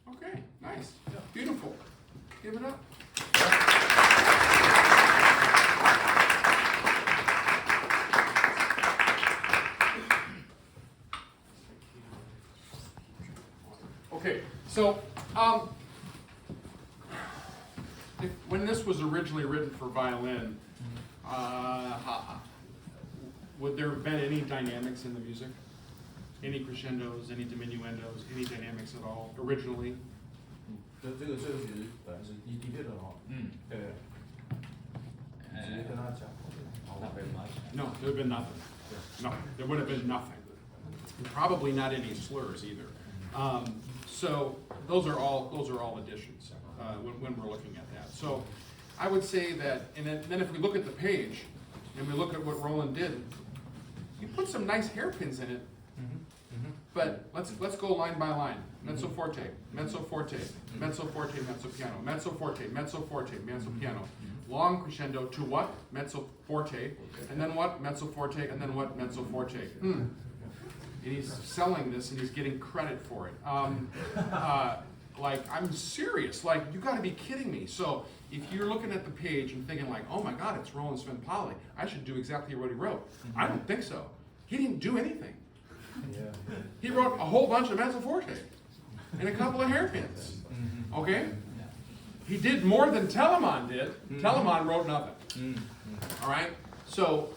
Okay, nice. Beautiful. Give it up. Okay, so when this was originally written for violin, would there have been any dynamics in the music? Any crescendos, any diminuendos, any dynamics at all originally? 这个其实本来是的确的哦，对，直接跟他讲， Not very much. No, there would have been nothing. No, there would have been nothing. Probably not any slurs either. So those are all additions when we're looking at that. So I would say that, and then if we look at the page and we look at what Roland did, he put some nice hairpins in it. But let's go line by line. Mezzo forte, mezzo forte, mezzo forte, mezzo piano, mezzo forte, mezzo forte, mezzo piano. Long crescendo to what? Mezzo forte, and then what? Mezzo forte, and then what? Mezzo forte. And he's selling this and he's getting credit for it. Like, I'm serious. Like, you got to be kidding me. So if you're looking at the page and thinking like, oh my God, it's Roland Sven-Pali, I should do exactly what he wrote. I don't think so. He didn't do anything. He wrote a whole bunch of mezzo forte and a couple of hairpins. Okay? He did more than Telemann did. Telemann wrote nothing. All right? So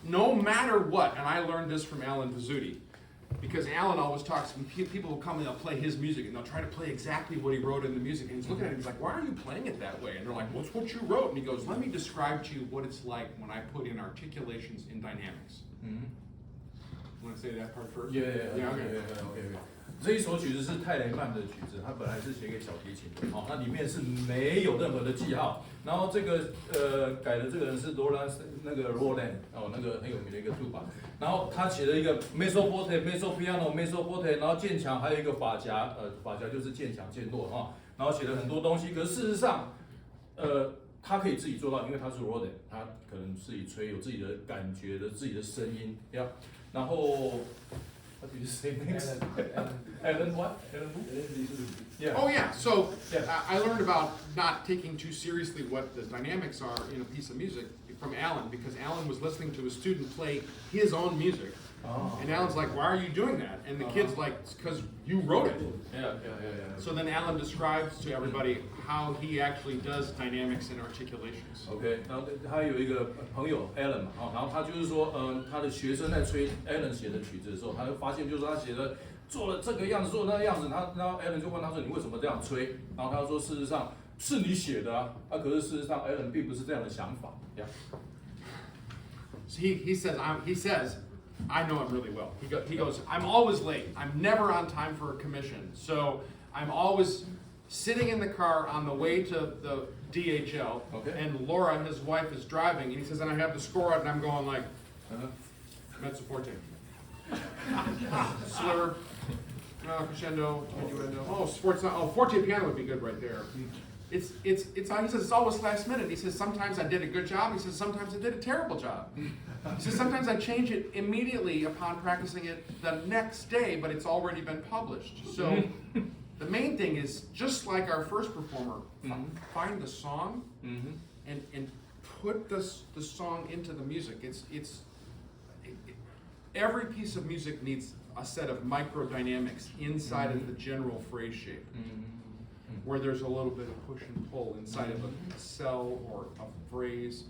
no matter what, and I learned this from Alan Pizzuti, because Alan always talks, when people will come and they'll play his music and they'll try to play exactly what he wrote in the music, and he's looking at it, he's like, why are you playing it that way? And they're like, what's what you wrote? And he goes, let me describe to you what it's like when I put in articulations in dynamics. Want to say that part first? Yeah, okay. 这一首曲子是泰雷曼的曲子，它本来是写给小提琴的，好，那里面是没有任何的记号。然后这个改的这个人是罗兰那个 Roland 哦，那个很有名的一个 tuba。然后他写了一个 mezzo forte、mezzo piano、mezzo forte， 然后渐强，还有一个法夹，法夹就是渐强渐弱哈。然后写了很多东西，可是事实上，他可以自己做到，因为他是 Roland， 他可能自己吹，有自己的感觉的自己的声音，呀。然后。What did you say next? Alan what? Alan who? Yeah. Oh yeah, so I learned about not taking too seriously what the dynamics are in a piece of music from Alan, because Alan was listening to a student play his own music. And Alan's like, why are you doing that? And the kid's like, it's because you wrote it. Yeah. So then Alan describes to everybody how he actually does dynamics and articulations. OK， 然后他有一个朋友 Alan 嘛，然后他就是说，他的学生在吹 Alan 写的曲子的时候，他就发现就是他写的做了这个样子，做那个样子，然后 Alan 就问他说，你为什么这样吹？然后他说，事实上是你写的啊，可是事实上 Alan 并不是这样的想法。Yeah. So he says, I know him really well. He goes, I'm always late. I'm never on time for a commission. So I'm always sitting in the car on the way to the DHL, and Laura, his wife, is driving, and he says, and I have the score out, and I'm going like, mezzo forte, slur, crescendo, diminuendo. Oh, forte piano would be good right there. he says it's always last minute. He says sometimes I did a good job. He says sometimes I did a terrible job. He says sometimes I change it immediately upon practicing it the next day, but it's already been published. So the main thing is, just like our first performer, find the song and put the song into the music. Every piece of music needs a set of microdynamics inside of the general phrase shape, where there's a little bit of push and pull inside of a cell or a phrase.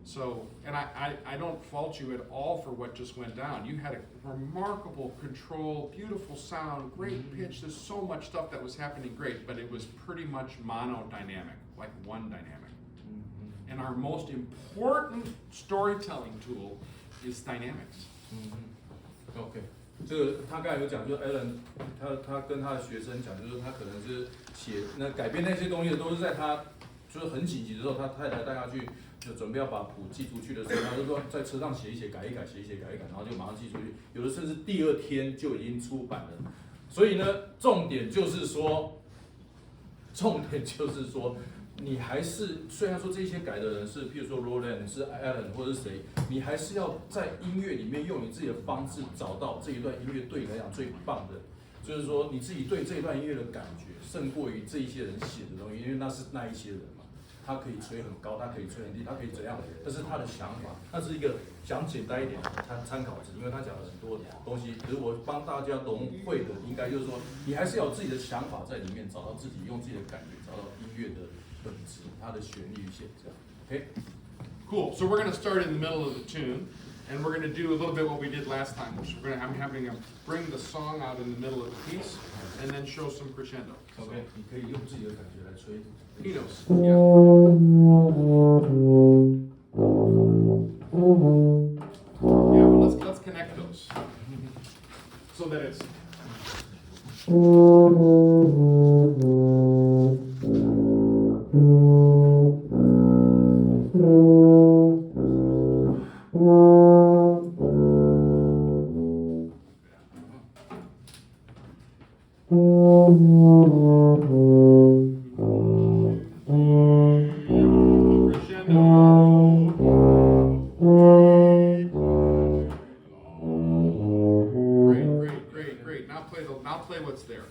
So, and I don't fault you at all for what just went down. You had a remarkable control, beautiful sound, great pitch. There's so much stuff that was happening great, but it was pretty much monodynamic, like one dynamic. And our most important storytelling tool is dynamics. OK， 这个他刚才有讲，就是 Alan 他跟他的学生讲，就是他可能是改编那些东西都是在他就是很紧急的时候，他太太带他去就准备要把谱寄出去的时候，他就说在车上写一写，改一改，写一写，改一改，然后就马上寄出去，有的甚至第二天就已经出版了。所以呢，重点就是说，你还是虽然说这些改的人是，譬如说 Roland 是 Alan 或者是谁，你还是要在音乐里面用你自己的方式找到这一段音乐对你来讲最棒的，就是说你自己对这一段音乐的感觉，胜过于这一些人写的东西，因为那是那一些人嘛，他可以吹很高，他可以吹很低，他可以怎样，但是他的想法，那是一个讲简单一点，参考值，因为他讲了很多东西，可是我帮大家融会的，应该就是说，你还是要有自己的想法在里面，找到自己用自己的感觉，找到音乐的本质，它的旋律线这样 ，OK。 Cool. So we're going to start in the middle of the tune, and we're going to do a little bit what we did last time, which I'm having him bring the song out in the middle of the piece, and then show some crescendo. OK， 你可以用自己的感觉来吹。He knows. Yeah, but let's connect those so that it's. Great. Now play what's there.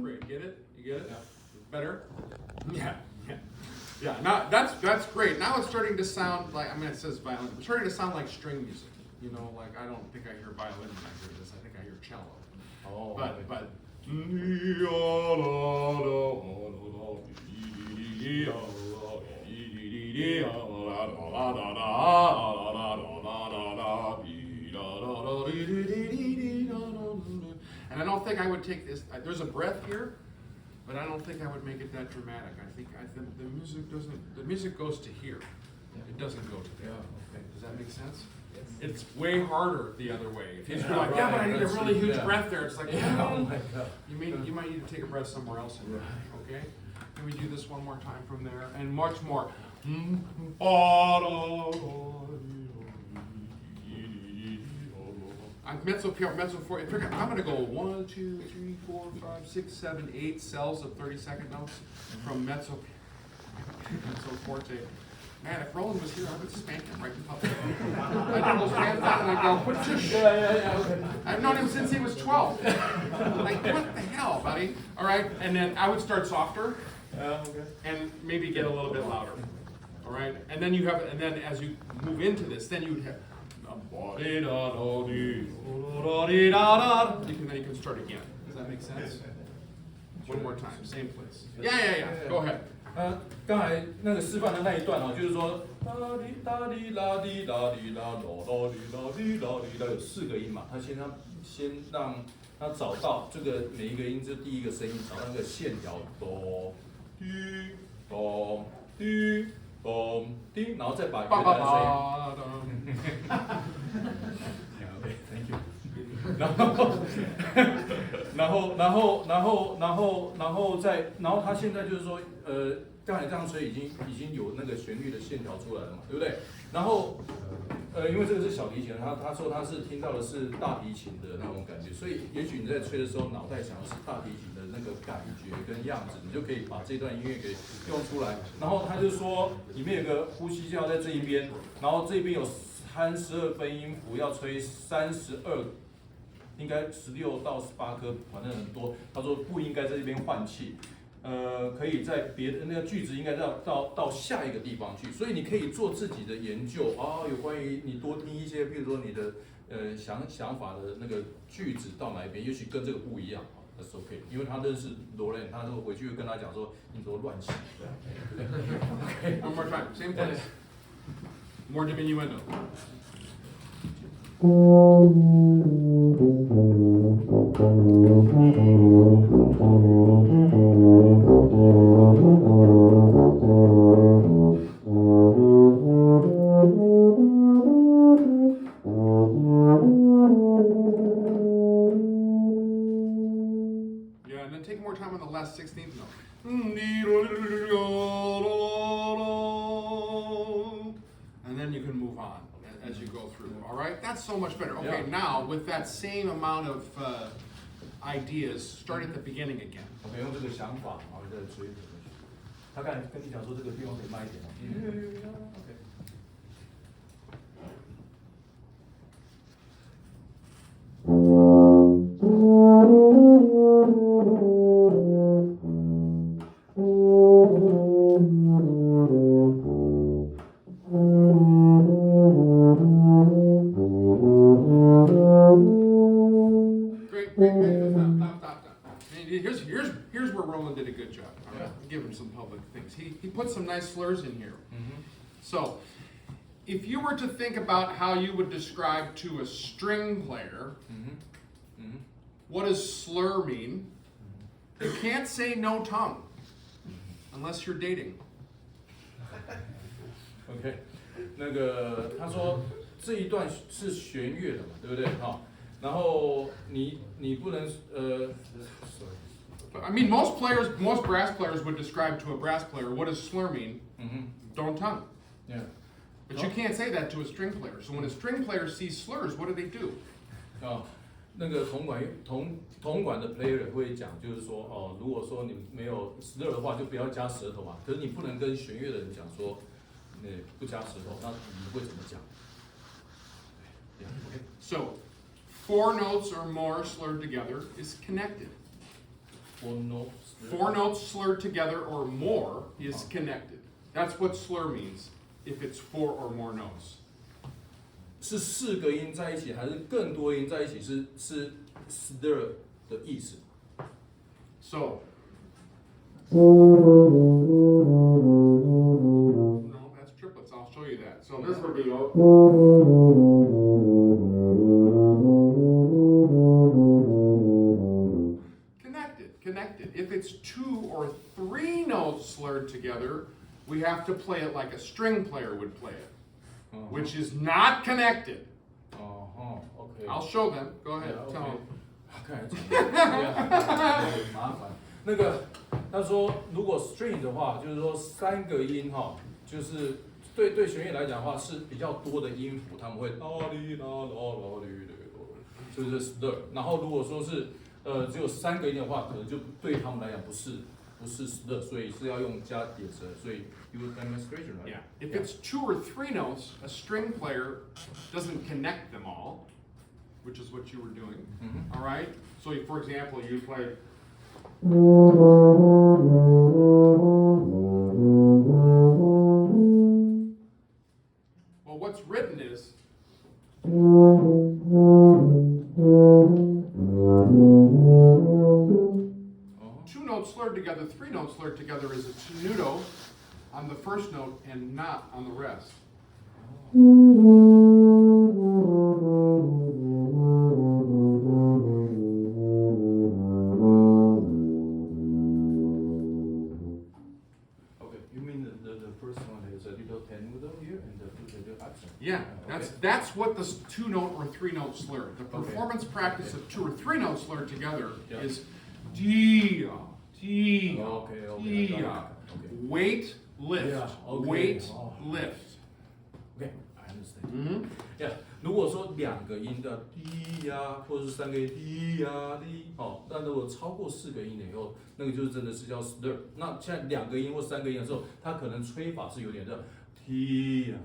Great, get it? You get it? Yeah. Better? Yeah. Now that's great. Now it's starting to sound like, it says violin. It's starting to sound like string music. You know, like I don't think I hear violin when I hear this. I think I hear cello. Oh, but. And I don't think I would take this. There's a breath here, but I don't think I would make it that dramatic. I think the music doesn't. The music goes to here. It doesn't go to there. Okay. Does that make sense? It's way harder the other way. If you're like, yeah, but I need a really huge breath there. It's like, oh my God. You might need to take a breath somewhere else in there. Okay? Can we do this one more time from there? And much more. Mezzo four. I'm going to go 1, 2, 3, 4, 5, 6, 7, 8 cells of 30-second notes from mezzo forte. Man, if Roland was here, I would spank him right in public. I'd pull his hands out and I'd go, what the shit? Okay. I've known him since he was 12. Like, what the hell, buddy? All right, and then I would start softer, and maybe get a little bit louder. All right, and then as you move into this, then you would have. Then you can start again. Does that make sense? One more time, same place. Yeah. Go ahead. 刚才那个示范的那一段就是说，哒哩哒哩啦哩啦哩啦咯咯哩啦哩啦哩啦，有4个音嘛，他先让他找到这个每一个音，就第一个声音，找到那个线条，哆滴哆滴哆滴，然后再把原来的声音。OK，Thank you。然后他现在就是说，刚才这样吹已经有那个旋律的线条出来了嘛，对不对？然后因为这个是小提琴，他说他是听到的是大提琴的那种感觉，所以也许你在吹的时候，脑袋想的是大提琴的那个感觉跟样子，你就可以把这段音乐给用出来。然后他就说里面有个呼吸调在这一边，然后这边有32分音符，要吹32。应该16到18颗，反正很多。他说不应该在这边换气，可以在别的那个句子应该到下一个地方去。所以你可以做自己的研究啊，有关于你多听一些，比如说你的想法的那个句子到哪一边，也许跟这个不一样。That's OK， 因为他认识罗兰，他说回去会跟他讲说你都乱写。Okay. One more time, same place. More diminuendo. Yeah, and then take more time on the last 16th note. And then you can move on as you go through. All right, that's so much better. Okay, Yeah. now with that same amount of ideas, start at the beginning again. OK， 用这个想法，然后再吹。他刚才跟你讲说这个地方可以慢一点哦。OK。Here's where Roland did a good job. All right, give him some public things. He put some nice slurs in here. So, if you were to think about how you would describe to a string player, what does slur mean? You can't say no tongue unless you're dating. OK， 那个他说这一段是弦乐的嘛，对不对？哈，然后你不能I mean, most brass players would describe to a brass player, what does slur mean? Don't tongue. Yeah. But you can't say that to a string player. So when a string player sees slurs, what do they do? 那个铜管的 player 会讲，就是说哦，如果说你没有 slur 的话，就不要加舌头嘛。可是你不能跟弦乐的人讲说，不加舌头，那你会怎么讲？ Okay. So, 4 notes or more slurred together is connected. 4 notes slurred together or more is connected. That's what slur means if it's 4 or more notes. 是4个音在一起，还是更多音在一起？是 slur 的意思。So. No, that's triplets. I'll show you that. So this would be. Connected. If it's 2 or 3 notes slurred together, we have to play it like a string player would play it, which is not connected. Okay. I'll show them. Go ahead. Yeah, Tell them. 麻烦。那个他说，如果 string 的话，就是说3个音哈，就是对弦乐来讲的话是比较多的音符，他们会就是 slur。然后如果说是只有3个音的话，可能就对他们来讲不是 slur， 所以是要用加点舌，所以 you demonstration right? Yeah. If it's 2 or 3 notes, a string player doesn't connect them all, which is what you were doing. All right. So, for example, you play. Well, what's written is. 2 notes slurred together, 3 notes slurred together is a tenuto on the first note and not on the rest. Okay, you mean the first one is a little tenuto here and the little absent? Yeah, That's what the 2-note or 3-note slur. The performance practice of 2 or 3-note slur together is dia, dia, dia. Weight, lift, weight, lift. Okay, I understand. Yeah， 如果说2个音的滴呀，或者是3个音滴呀滴，哦，那如果超过4个音了以后，那个就是真的是叫 slur。那现在2个音或3个音的时候，它可能吹法是有点的滴呀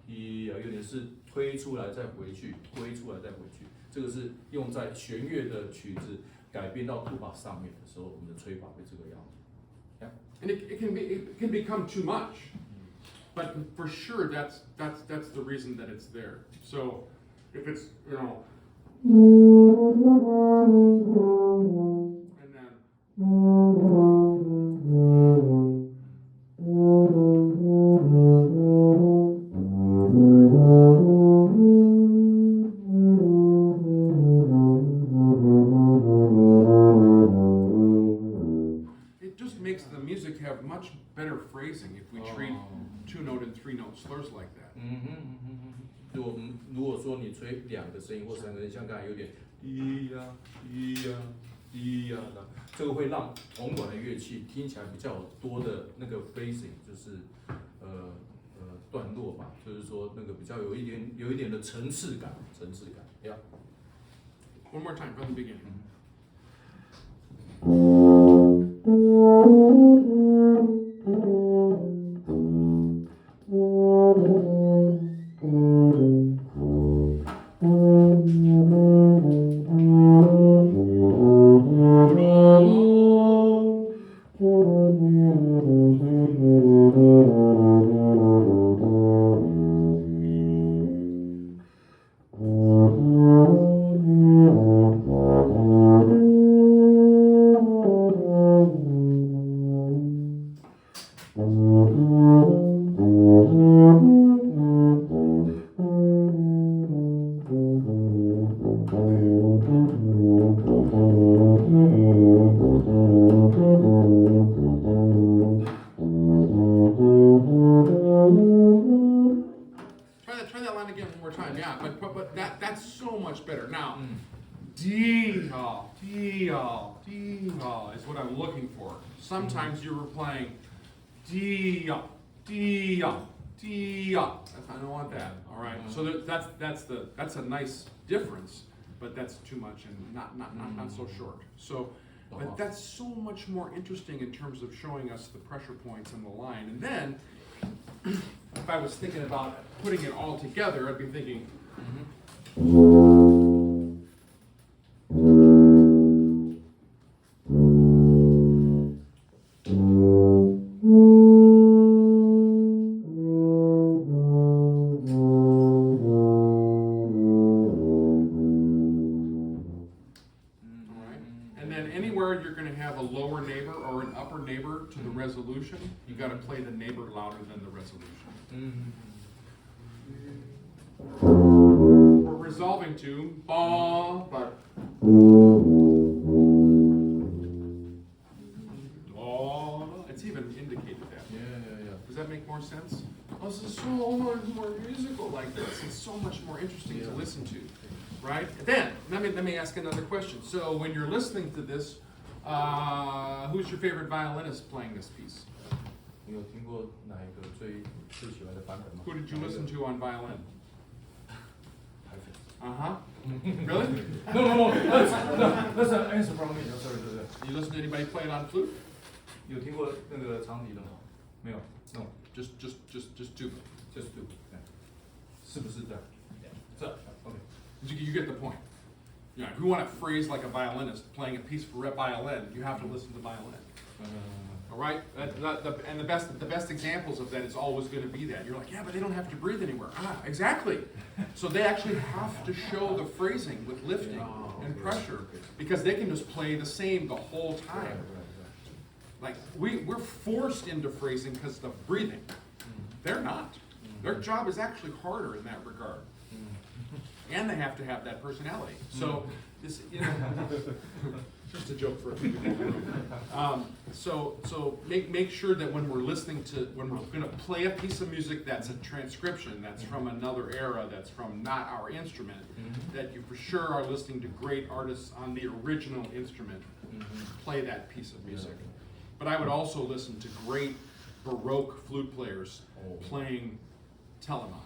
滴呀，有点是推出来再回去，推出来再回去。这个是用在弦乐的曲子改编到图法上面的时候，我们的吹法会这个样子。And it can become too much, but for sure that's the reason that it's there. So if it's and it just makes the music have much better phrasing if we treat 2-note and 3-note slurs like that. 如果说你吹2个声音或3个声音，像刚才有点滴呀滴呀滴呀的，这个会让铜管的乐器听起来比较多的那个 phrasing， 就是段落吧，就是说那个比较有一点的层次感。Yeah. One more time from the beginning. Try that line again one more time. Yeah, but that's so much better. Now, D-ha, D-ha, D-ha is what I'm looking for. Sometimes you were playing D-ha, D-ha, D-ha. I don't want that. All right. So that's a nice difference, but that's too much and not so short. So, but that's so much more interesting in terms of showing us the pressure points in the line. And then, if I was thinking about putting it all together, I'd be thinking. Anywhere you're going to have a lower neighbor or an upper neighbor to the resolution, you got to play the neighbor louder than the resolution. We're resolving to ba, but it's even indicated that. Yeah. Does that make more sense? Oh, this is so much more musical like this. It's so much more interesting to listen to, right? Then let me ask another question. So when you're listening to this, who's your favorite violinist playing this piece? 你有听过哪一个最喜欢的版本吗？ Who did you listen to on violin? Uh-huh. Really? No. That's an answer from me. Sorry. You listen to anybody play it on flute? 有听过那个长笛的吗？没有。No. Just tuba. Just do. 是不是这样？这 OK. You get the point. Yeah, if you want to phrase like a violinist playing a piece for violin, you have to listen to violin. All right, and the best examples of that is always going to be that. You're like, yeah, but they don't have to breathe anywhere. Exactly. So they actually have to show the phrasing with lifting and pressure because they can just play the same the whole time. Like we're forced into phrasing because of breathing. They're not. Their job is actually harder in that regard. And they have to have that personality. So, just just a joke for a few people in the room. So make sure that when we're going to play a piece of music that's a transcription, that's from another era, that's from not our instrument, that you for sure are listening to great artists on the original instrument play that piece of music. But I would also listen to great Baroque flute players playing Telemann.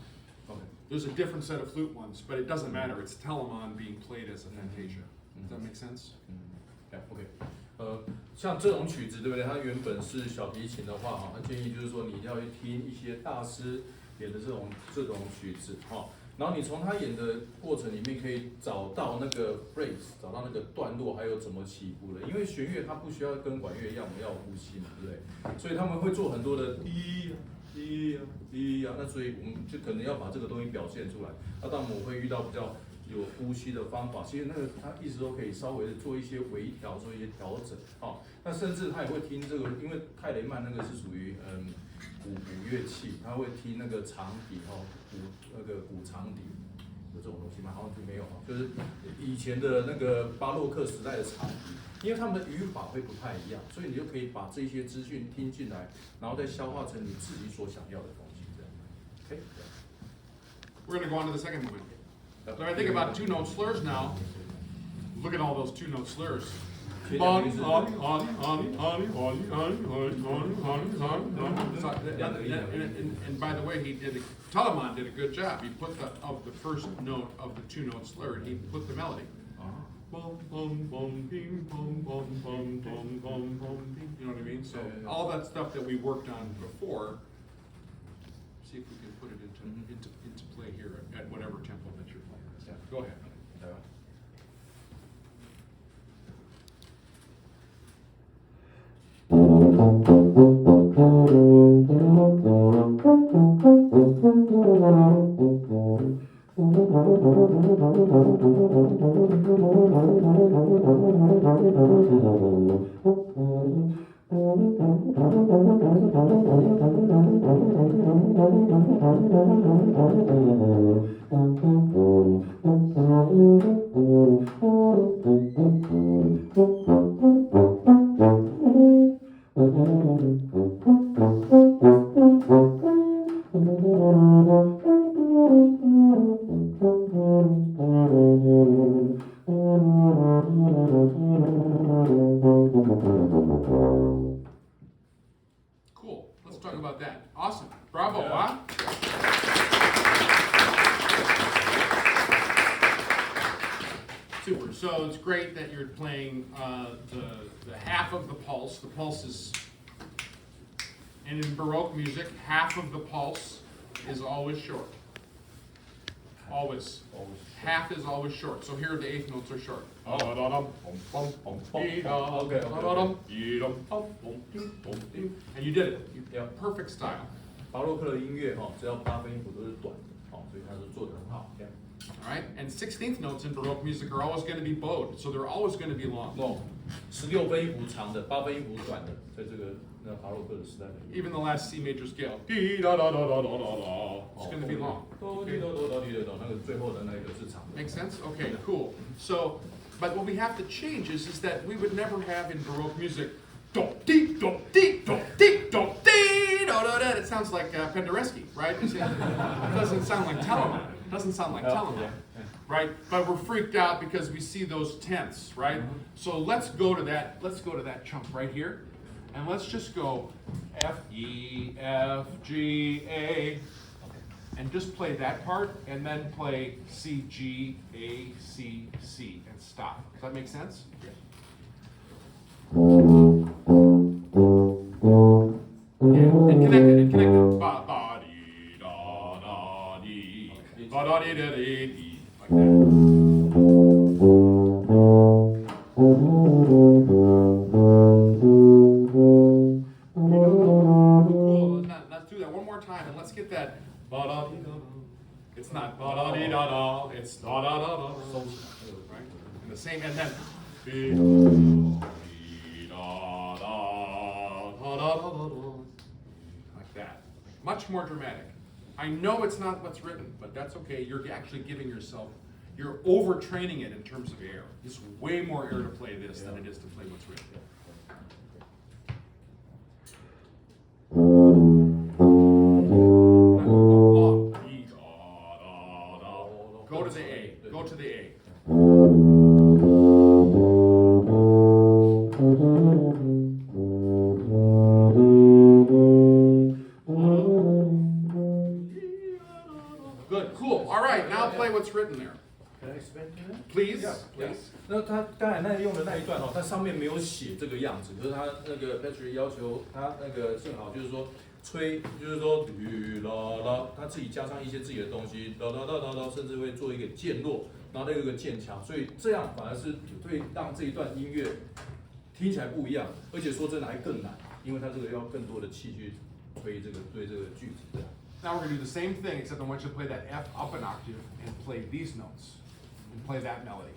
OK， There's a different set of flute ones, but it doesn't matter. It's Telemann being played as a fantasia. Does that make sense? OK， 像这种曲子，对不对？它原本是小提琴的话，哈，那建议就是说你要去听一些大师演的这种曲子，哈。然后你从他演的过程里面可以找到那个 phrase， 找到那个段落，还有怎么起伏的。因为弦乐它不需要跟管乐一样，我们要有呼吸嘛，对不对？所以他们会做很多的滴啊，那所以我们就可能要把这个东西表现出来。那当然我会遇到比较有呼吸的方法，其实那个他一直都可以稍微的做一些微调，做一些调整，哦。那甚至他也会听这个，因为泰雷曼那个是属于古乐器，他会听那个长笛哦，古长笛，有这种东西吗？好像就没有哈，就是以前的那个巴洛克时代的长笛，因为他们的语法会不太一样，所以你就可以把这些资讯听进来，然后再消化成你自己所想要的东西，这样。OK。We're going to go on to the second movement. So I think about two-note slurs now. Look at all those two-note slurs. And by the way, Telemann did a good job. He put the first note of the two-note slur, and he put the melody. You know what I mean? So all that stuff that we worked on before. See if we can put it into play here at whatever tempo that you're playing. Yeah. Go ahead. Cool. Let's talk about that. Awesome. Bravo, huh? Super. So it's great that you're playing the half of the pulse. The pulse is, and in Baroque music, half of the pulse is always short. Always. Half is always short. So here the eighth notes are short. And you did it. Perfect style. 巴洛克的音乐哈，只要8分音符都是短的，好，所以它是做得很好。All right, and 16th notes in Baroque music are always going to be bowed, so they're always going to be long. 16分音符长的，8分音符短的，在这个巴洛克的时代里面。 Even the last C major scale, it's going to be long. 那个最后的那个是长的。 Make sense? Okay, cool. So, but what we have to change is that we would never have in Baroque music, do dee do dee do dee do dee do do da. It sounds like Penderecki, right? It doesn't sound like Telemann. It doesn't sound like Telemann, right? But we're freaked out because we see those tenths, right? So let's go to that. Let's go to that chunk right here, and let's just go F E F G A, and just play that part, and then play C G A C C, and stop. Does that make sense? And connect it. Ba ba dee da da dee, ba da dee da dee dee, like that. Cool. Let's do that one more time, and let's get that ba da dee da da. It's not ba da dee da da. It's da da da da. Right? And the same, and then. Dee da da da da da da. Like that. Much more dramatic. I know it's not what's written, but that's okay. You're actually giving yourself You're overtraining it in terms of air. It's way more air to play this than it is to play what's written. Go to the A. Go to the A. Good, cool. All right, now play what's written there. Can I explain to you? Please, Yeah, please. 那他刚才那用的那一段哦，它上面没有写这个样子，可是他那个 Patrick 要求他那个正好就是说吹，就是说啦啦，他自己加上一些自己的东西，啦啦啦啦啦，甚至会做一个渐落，然后再有一个渐强，所以这样反而是会让这一段音乐听起来不一样，而且说真的还更难，因为他这个要更多的气去推这个句子。Now we're going to do the same thing, except I want you to play that F up an octave and play these notes and play that melody.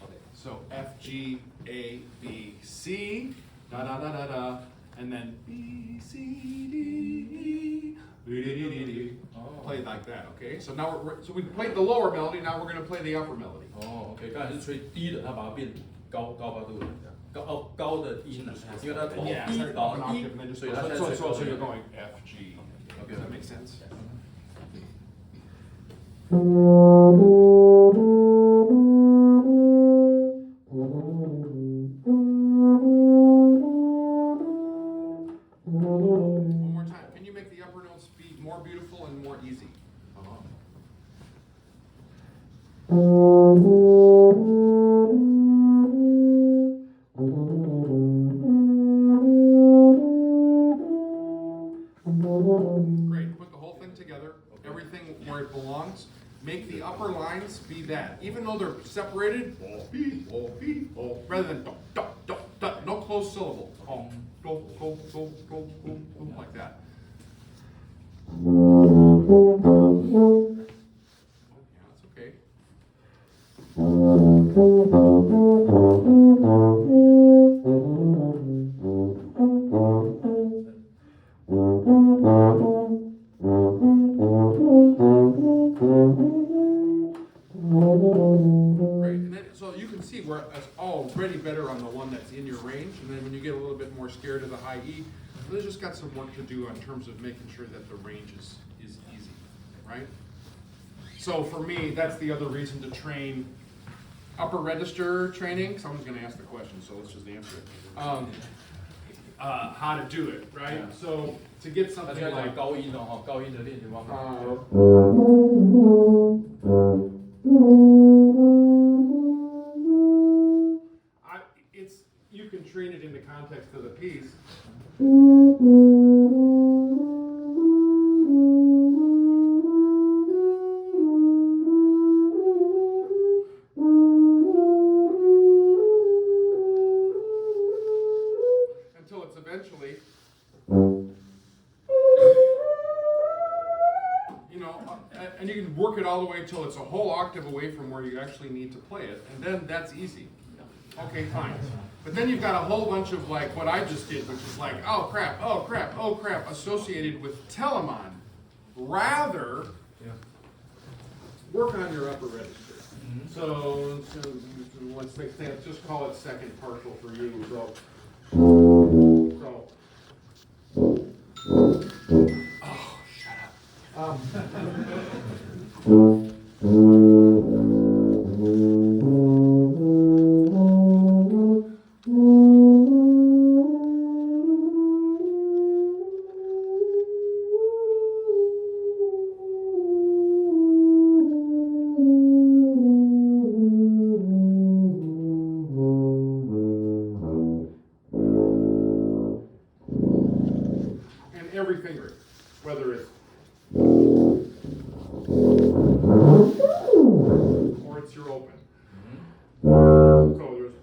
Okay. So F, G, A, B, C, da da da da da, and then B, C, D, E, D, D, D, D, D. Play like that, okay? So now so we played the lower melody. Now we're going to play the upper melody. 哦 ，OK， 刚才是吹低的，他把它变高八度的，高的音了，因为他从低up an octave, and then just 所以他在 so you're going F, G. Okay, does that make sense? One more time. Can you make the upper notes be more beautiful and more easy? Great. Put the whole thing together. Everything where it belongs. Make the upper lines be that. Even though they're separated, rather than no closed syllable. Like that. Yeah, that's okay. Great, and then, so you can see where it's already better on the one that's in your range, and then when you get a little bit more scared of the high E, there's just got some work to do in terms of making sure that the range is easy, right? So for me, that's the other reason to train upper register training. Someone's going to ask the question, so let's just answer it. How to do it, right? Yeah. So to get something 大家 like 讲高音哦，高音的练习方法。You can train it in the context of the piece. Until it's eventually, and you can work it all the way till it's a whole octave away from where you actually need to play it, and then that's easy. Okay, fine. But then you've got a whole bunch of like what I just did, which is like, oh crap, associated with Telemon. Rather, work on your upper register. So let's just call it second partial for you. Oh, shut up. Every finger, whether it's or it's your open. So there's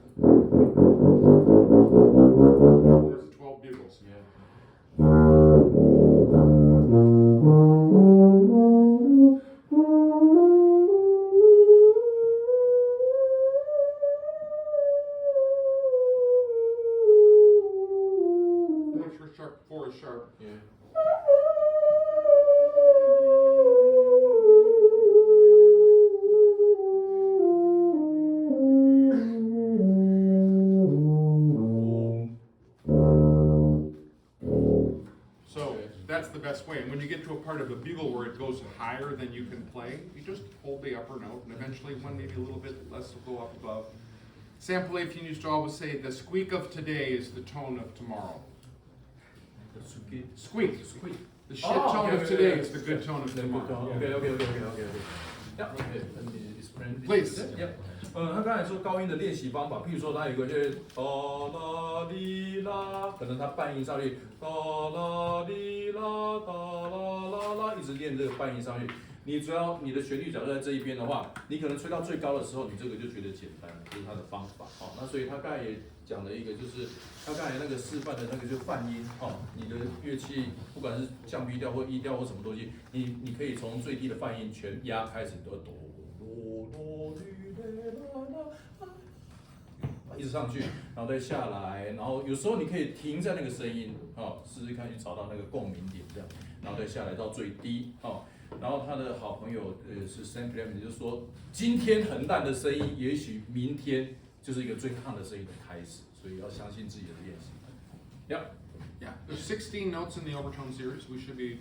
12 bugles. Sharp, 4 is sharp. Yeah. best way. And when you get to a part of the bugle where it goes higher than you can play, you just hold the upper note, and eventually one maybe a little bit less will go up above. Sam Palafian used to always say, the squeak of today is the tone of tomorrow. Squeak. The shit tone of today is the good tone of tomorrow. Okay. Yeah, okay. Please. Yeah. 他刚才说高音的练习方法，譬如说他有一个就是哒啦哩啦，可能他半音上去哒啦哩啦哒啦啦啦，一直练这个半音上去。你只要你的旋律假如在这一边的话，你可能吹到最高的时候，你这个就觉得简单，这是他的方法。好，那所以他刚才也讲了一个，就是他刚才那个示范的那个就是泛音。哦，你的乐器不管是降 B 调或 E 调或什么东西，你可以从最低的泛音全压开始，都哆哆哆一直上去，然后再下来，然后有时候你可以停在那个声音，哦，试试看去找到那个共鸣点这样，然后再下来到最低，哦。然后他的好朋友是 Sam Palafian， 就是说今天很烂的声音，也许明天就是一个最烫的声音的开始，所以要相信自己的练习。Yeah, there's 16 notes in the overtone series. We should be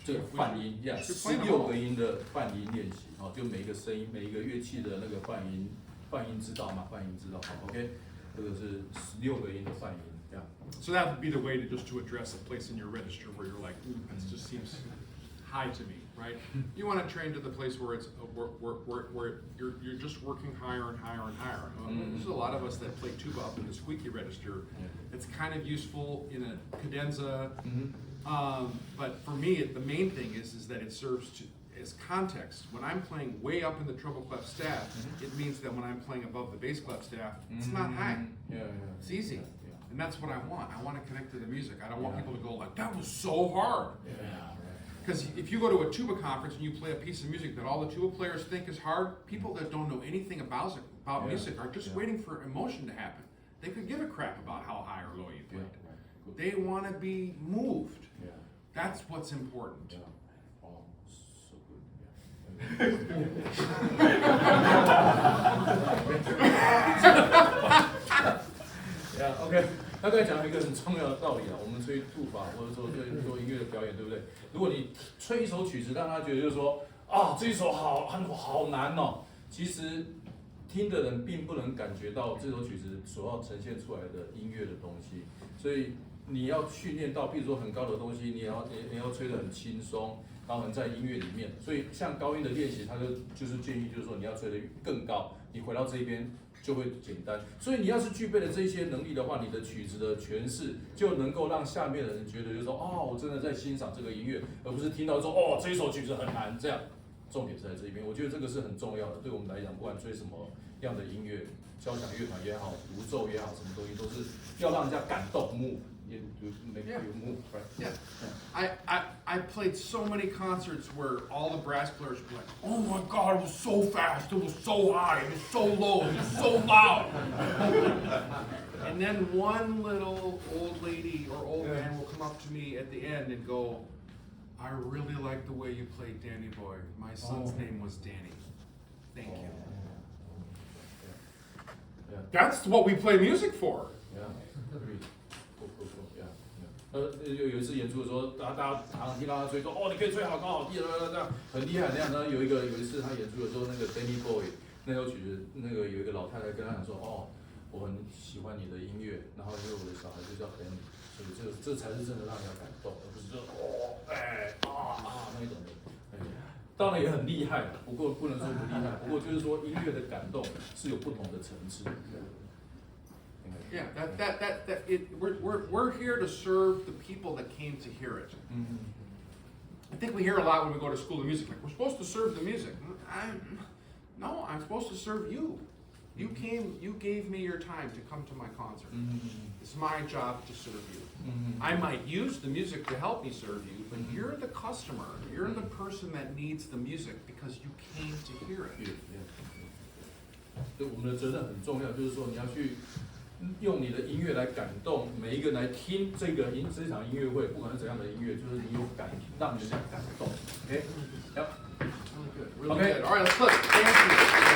这个泛音，16个音的泛音练习，哦，就每一个声音、每一个乐器的那个泛音知道吗？泛音知道，好 ，OK， 这个是16个音的泛音，这样。So that would be the way to address a place in your register where you're like, that just seems high to me, right? You want to train to the place where it's where you're just working higher and higher and higher. There's a lot of us that play tuba up in the squeaky register. It's kind of useful in a cadenza, but for me, the main thing is that it serves as context. When I'm playing way up in the treble clef staff, it means that when I'm playing above the bass clef staff, it's not high. It's easy. And that's what I want. I want to connect to the music. I don't want people to go like, that was so hard. Because if you go to a tuba conference and you play a piece of music that all the tuba players think is hard, people that don't know anything about music are just waiting for emotion to happen. They could give a crap about how high or low you played. They want to be moved. That's what's important. OK， 他刚才讲了一个很重要的道理啊，我们吹tuba法或者说做音乐的表演，对不对？如果你吹一首曲子，让他觉得就是说啊，这一首好难哦，其实听的人并不能感觉到这首曲子所要呈现出来的音乐的东西，所以你要训练到，比如说很高的东西，你要吹得很轻松，然后很在音乐里面。所以像高音的练习，他就是建议，就是说你要吹得更高，你回到这边就会简单。所以你要是具备了这些能力的话，你的曲子的诠释就能够让下面的人觉得，就是说哦，我真的在欣赏这个音乐，而不是听到说哦这一首曲子很难这样。重点是在这边，我觉得这个是很重要的，对我们来讲，不管吹什么样的音乐，交响乐团也好，独奏也好，什么东西都是要让人家感动 ，move， make you move， right? Yeah. I played so many concerts where all the brass players were like, "Oh my God, it was so fast, it was so high, it was so low, it was so loud." And then one little old lady or old man will come up to me at the end and go, "I really like the way you played Danny Boy. My son's name was Danny. Thank you." That's what we play music for. 有一次演出的时候，大家常常听到他吹说，哦，你可以吹好高好低，这样很厉害那样。然后有一次他演出的时候，那个 Danny Boy 那首曲子，那个有一个老太太跟他讲说，哦，我很喜欢你的音乐，然后因为我的小孩就叫 Danny， 所以这才是真的让人家感动，而不是说哦那一种的。当然也很厉害，不过不能说不厉害，不过就是说音乐的感动是有不同的层次。Yeah, we're here to serve the people that came to hear it. I think we hear a lot when we go to school of music, like we're supposed to serve the music. No, I'm supposed to serve you. You gave me your time to come to my concert. It's my job to serve you. I might use the music to help me serve you, but you're the customer. You're the person that needs the music because you came to hear it. 对，我们的责任很重要，就是说你要去用你的音乐来感动每一个来听这场音乐会，不管是怎样的音乐，就是你有感，让人家感动。OK， Really good. All right, let's look. Thank you.